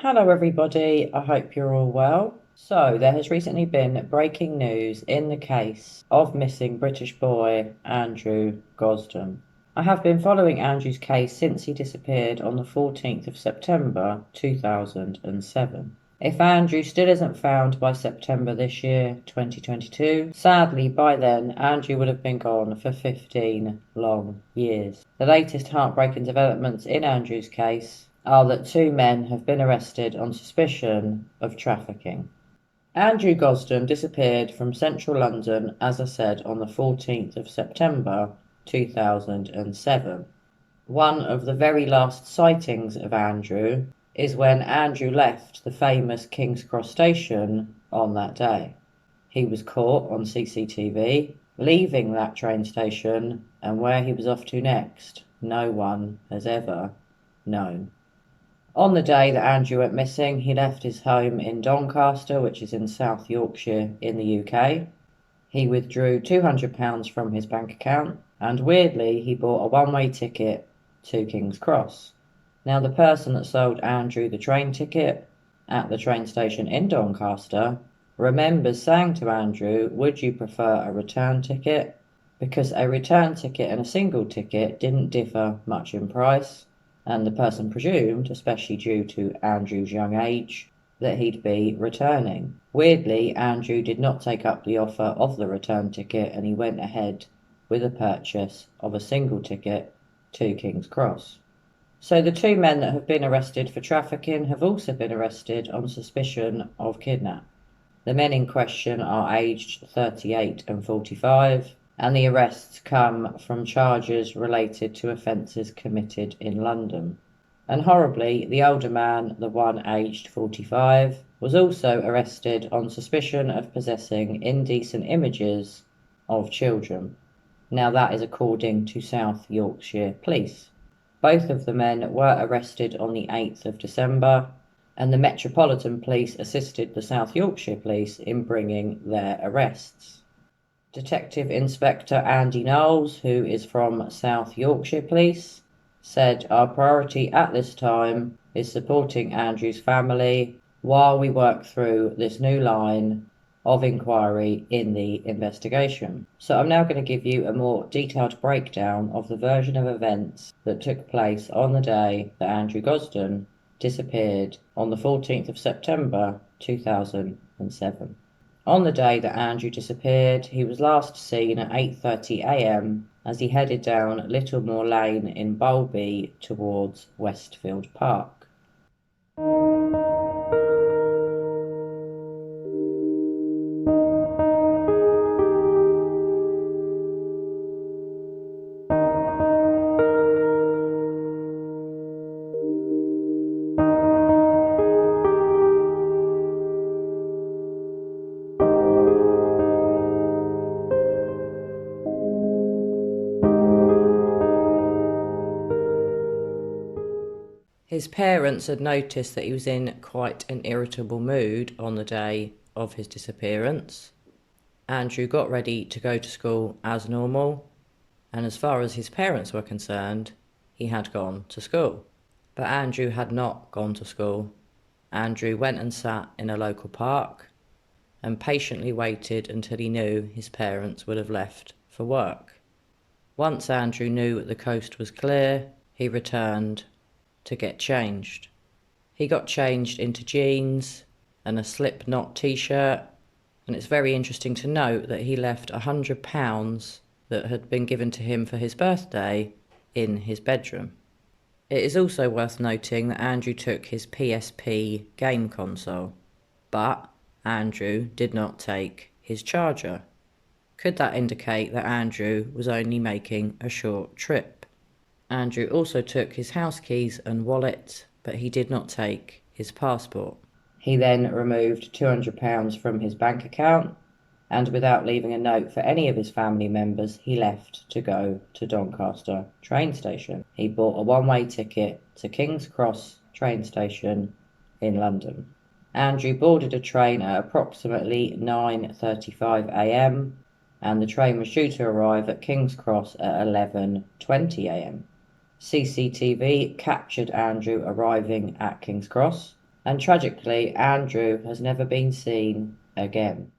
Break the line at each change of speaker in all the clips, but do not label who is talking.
Hello, everybody. I hope you're all well. So, there has recently been breaking news in the case of missing British boy Andrew Gosden. I have been following Andrew's case since he disappeared on the 14th of September 2007. If Andrew still isn't found by September this year, 2022, sadly by then Andrew would have been gone for 15 long years. The latest heartbreaking developments in Andrew's case are that two men have been arrested on suspicion of trafficking. Andrew Gosden disappeared from central London, as I said, on the 14th of September 2007. One of the very last sightings of Andrew is when Andrew left the famous King's Cross station on that day. He was caught on CCTV leaving that train station, and where he was off to next, no one has ever known. On the day that Andrew went missing, he left his home in Doncaster, which is in South Yorkshire in the UK. He withdrew £200 from his bank account, and weirdly, he bought a one-way ticket to King's Cross. Now, the person that sold Andrew the train ticket at the train station in Doncaster remembers saying to Andrew, "Would you prefer a return ticket?" Because a return ticket and a single ticket didn't differ much in price, and the person presumed, especially due to Andrew's young age, that he'd be returning. Weirdly, Andrew did not take up the offer of the return ticket, and he went ahead with a purchase of a single ticket to King's Cross. So the two men that have been arrested for trafficking have also been arrested on suspicion of kidnap. The men in question are aged 38 and 45, and the arrests come from charges related to offences committed in London. And horribly, the older man, the one aged 45, was also arrested on suspicion of possessing indecent images of children. Now that is according to South Yorkshire Police. Both of the men were arrested on the 8th of December, and the Metropolitan Police assisted the South Yorkshire Police in bringing their arrests. Detective Inspector Andy Knowles, who is from South Yorkshire Police, said, "Our priority at this time is supporting Andrew's family while we work through this new line of inquiry in the investigation." So I'm now going to give you a more detailed breakdown of the version of events that took place on the day that Andrew Gosden disappeared on the 14th of September 2007. On the day that Andrew disappeared, he was last seen at 8:30 a.m. as he headed down Littlemore Lane in Bolby towards Westfield Park. His parents had noticed that he was in quite an irritable mood on the day of his disappearance. Andrew got ready to go to school as normal, and as far as his parents were concerned, he had gone to school. But Andrew had not gone to school. Andrew went and sat in a local park and patiently waited until he knew his parents would have left for work. Once Andrew knew the coast was clear, he returned to get changed. He got changed into jeans and a slip-knot t-shirt, and it's very interesting to note that he left £100 that had been given to him for his birthday in his bedroom. It is also worth noting that Andrew took his PSP game console, but Andrew did not take his charger. Could that indicate that Andrew was only making a short trip? Andrew also took his house keys and wallet, but he did not take his passport. He then removed £200 from his bank account, and without leaving a note for any of his family members, he left to go to Doncaster train station. He bought a one-way ticket to King's Cross train station in London. Andrew boarded a train at approximately 9:35 a.m, and the train was due to arrive at King's Cross at 11:20 a.m. CCTV captured Andrew arriving at King's Cross, And tragically, Andrew has never been seen again.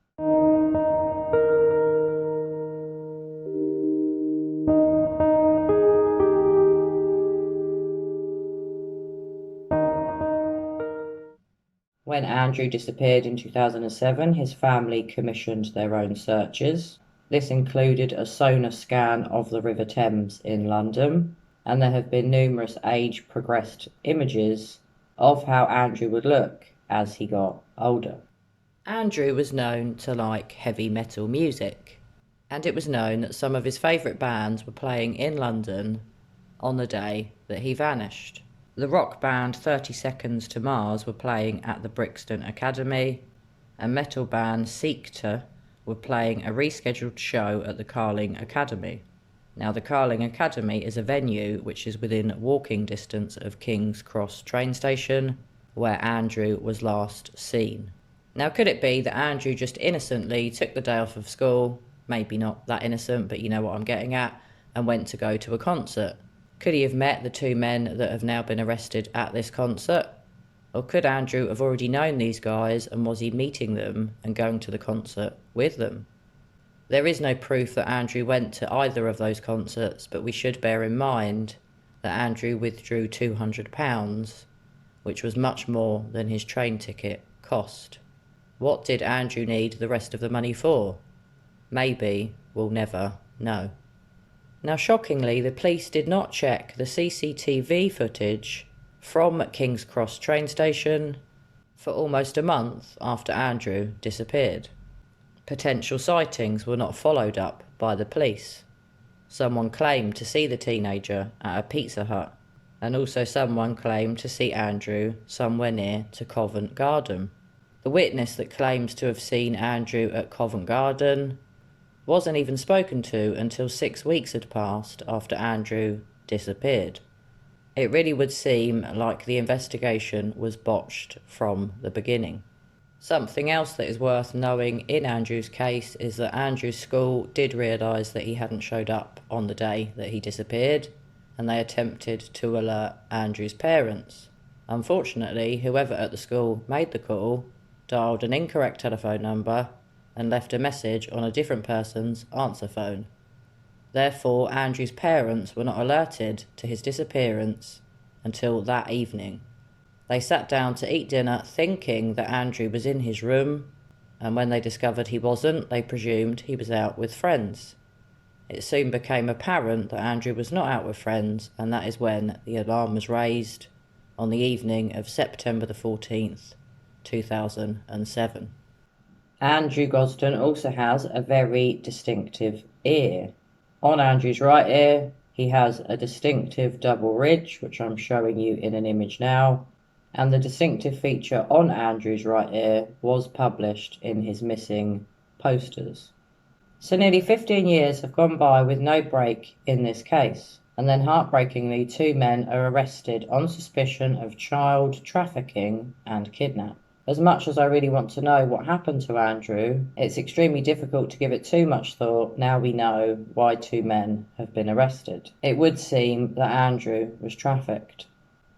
When Andrew disappeared in 2007, his family commissioned their own searches. This included a sonar scan of the River Thames in London, and there have been numerous age-progressed images of how Andrew would look as he got older. Andrew was known to like heavy metal music, and it was known that some of his favourite bands were playing in London on the day that he vanished. The rock band 30 Seconds to Mars were playing at the Brixton Academy, and metal band Seekter were playing a rescheduled show at the Carling Academy. Now, the Carling Academy is a venue which is within walking distance of King's Cross train station, where Andrew was last seen. Now, could it be that Andrew just innocently took the day off of school, maybe not that innocent, but you know what I'm getting at, and went to go to a concert? Could he have met the two men that have now been arrested at this concert? Or could Andrew have already known these guys, and was he meeting them and going to the concert with them? There is no proof that Andrew went to either of those concerts, but we should bear in mind that Andrew withdrew £200, which was much more than his train ticket cost. What did Andrew need the rest of the money for? Maybe we'll never know. Now, shockingly, the police did not check the CCTV footage from King's Cross train station for almost a month after Andrew disappeared. Potential sightings were not followed up by the police. Someone claimed to see the teenager at a Pizza Hut, and also someone claimed to see Andrew somewhere near to Covent Garden. The witness that claims to have seen Andrew at Covent Garden wasn't even spoken to until 6 weeks had passed after Andrew disappeared. It really would seem like the investigation was botched from the beginning. Something else that is worth knowing in Andrew's case is that Andrew's school did realise that he hadn't showed up on the day that he disappeared, and they attempted to alert Andrew's parents. Unfortunately, whoever at the school made the call dialed an incorrect telephone number and left a message on a different person's answer phone. Therefore, Andrew's parents were not alerted to his disappearance until that evening. They sat down to eat dinner thinking that Andrew was in his room, and when they discovered he wasn't, they presumed he was out with friends. It soon became apparent that Andrew was not out with friends, and that is when the alarm was raised on the evening of September the 14th, 2007. Andrew Gosden also has a very distinctive ear. On Andrew's right ear, he has a distinctive double ridge, which I'm showing you in an image now, and the distinctive feature on Andrew's right ear was published in his missing posters. So nearly 15 years have gone by with no break in this case, and then heartbreakingly 2 men are arrested on suspicion of child trafficking and kidnapping. As much as I really want to know what happened to Andrew, it's extremely difficult to give it too much thought now we know why 2 men have been arrested. It would seem that Andrew was trafficked.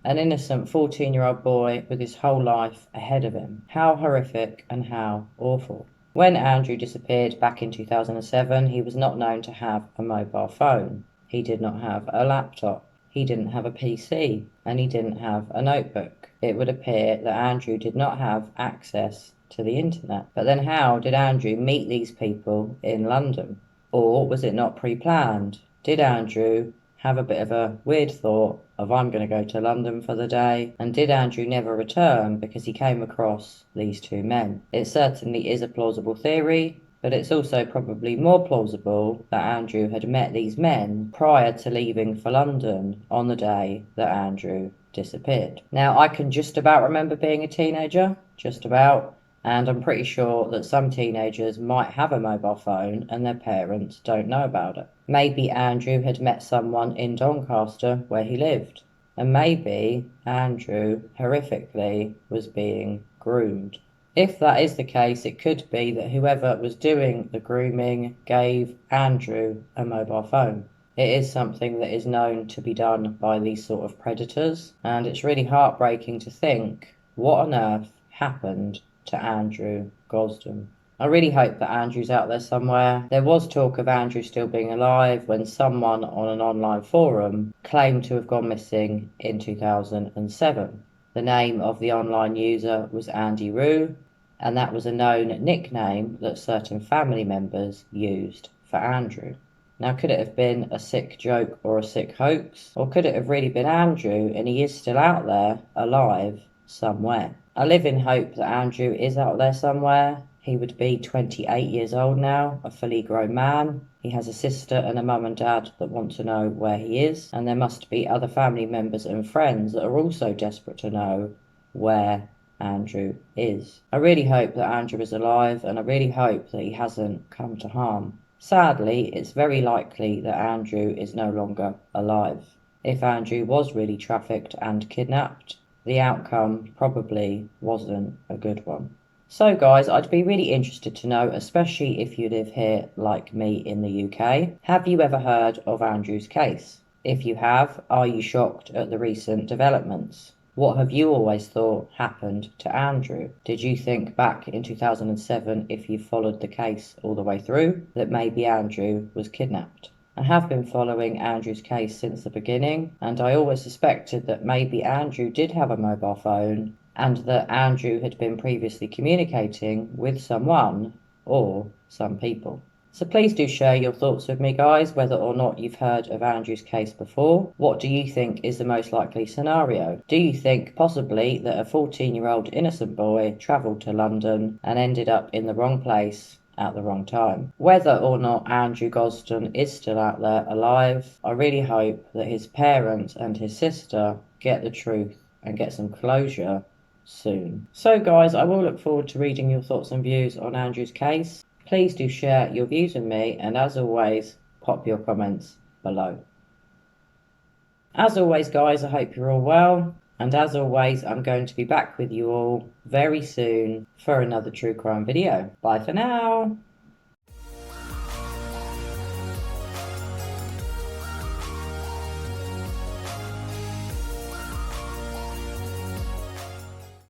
An innocent 14-year-old boy with his whole life ahead of him. How horrific and how awful. When Andrew disappeared back in 2007, he was not known to have a mobile phone. He did not have a laptop. He didn't have a PC, and he didn't have a notebook. It would appear that Andrew did not have access to the internet. But then how did Andrew meet these people in London? Or was it not pre-planned? Did Andrew have a bit of a weird thought of I'm going to go to London for the day? And did Andrew never return because he came across these 2 men? It certainly is a plausible theory, but it's also probably more plausible that Andrew had met these men prior to leaving for London on the day that Andrew disappeared. Now, I can just about remember being a teenager, just about, and I'm pretty sure that some teenagers might have a mobile phone and their parents don't know about it. Maybe Andrew had met someone in Doncaster where he lived, and maybe Andrew horrifically was being groomed. If that is the case, it could be that whoever was doing the grooming gave Andrew a mobile phone. It is something that is known to be done by these sort of predators, and it's really heartbreaking to think What on earth happened to Andrew Gosden? I really hope that Andrew's out there somewhere. There was talk of Andrew still being alive when someone on an online forum claimed to have gone missing in 2007. The name of the online user was Andy Rue, and that was a known nickname that certain family members used for Andrew. Now, could it have been a sick joke or a sick hoax? Or could it have really been Andrew and he is still out there, alive, somewhere? I live in hope that Andrew is out there somewhere. He would be 28 years old now, a fully grown man. He has a sister and a mum and dad that want to know where he is, and there must be other family members and friends that are also desperate to know where Andrew is. I really hope that Andrew is alive, and I really hope that he hasn't come to harm. Sadly, it's very likely that Andrew is no longer alive. If Andrew was really trafficked and kidnapped, the outcome probably wasn't a good one. So guys, I'd be really interested to know, especially if you live here like me in the UK, have you ever heard of Andrew's case? If you have, are you shocked at the recent developments? What have you always thought happened to Andrew? Did you think back in 2007, if you followed the case all the way through, that maybe Andrew was kidnapped? I have been following Andrew's case since the beginning, and I always suspected that maybe Andrew did have a mobile phone and that Andrew had been previously communicating with someone or some people. So please do share your thoughts with me, guys, whether or not you've heard of Andrew's case before. What do you think is the most likely scenario? Do you think possibly that a 14-year-old innocent boy travelled to London and ended up in the wrong place at the wrong time? Whether or not Andrew Gosden is still out there alive, I really hope that his parents and his sister get the truth and get some closure soon. So guys, I will look forward to reading your thoughts and views on Andrew's case. Please do share your views with me, and as always, pop your comments below. As always, guys, I hope you're all well, and as always, I'm going to be back with you all very soon for another true crime video. Bye for now.